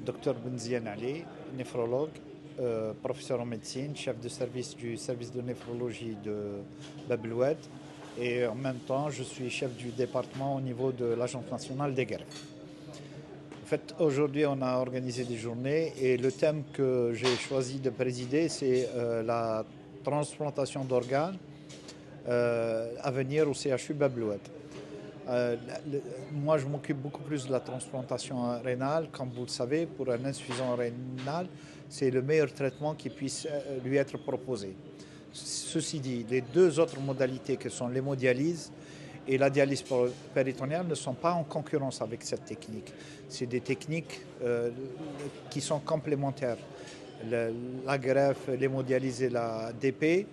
Dr Benziane Ali, néphrologue, professeur en médecine, chef de service du service de néphrologie de Bab El Oued. Et en même temps, je suis chef du département au niveau de l'Agence nationale des greffes. En fait, aujourd'hui, on a organisé des journées et le thème que j'ai choisi de présider, c'est la transplantation d'organes à venir au CHU Bab El Oued. Moi, je m'occupe beaucoup plus de la transplantation rénale. Comme vous le savez, pour un insuffisant rénal, c'est le meilleur traitement qui puisse lui être proposé. Ceci dit, les deux autres modalités que sont l'hémodialyse et la dialyse péritonéale ne sont pas en concurrence avec cette technique. C'est des techniques qui sont complémentaires. La greffe, l'hémodialyse et la DP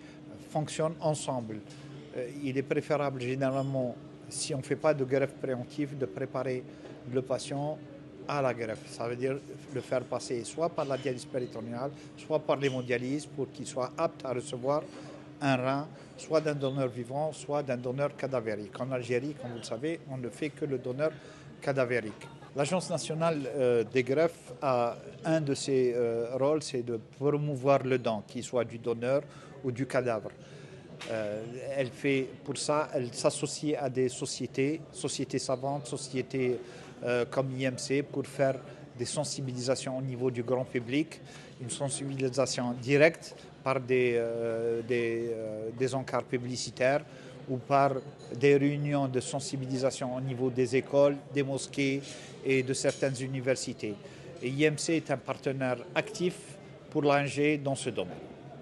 fonctionnent ensemble. Il est préférable généralement, si on ne fait pas de greffe préventive, de préparer le patient à la greffe. Ça veut dire le faire passer soit par la dialyse péritonéale, soit par l'hémodialyse pour qu'il soit apte à recevoir un rein, soit d'un donneur vivant, soit d'un donneur cadavérique. En Algérie, comme vous le savez, on ne fait que le donneur cadavérique. L'Agence nationale des greffes a un de ses rôles, c'est de promouvoir le don, qu'il soit du donneur ou du cadavre. Elle fait pour ça, elle s'associe à des sociétés savantes, sociétés comme IMC, pour faire des sensibilisations au niveau du grand public, une sensibilisation directe par des encarts publicitaires ou par des réunions de sensibilisation au niveau des écoles, des mosquées et de certaines universités. Et IMC est un partenaire actif pour l'ANG dans ce domaine.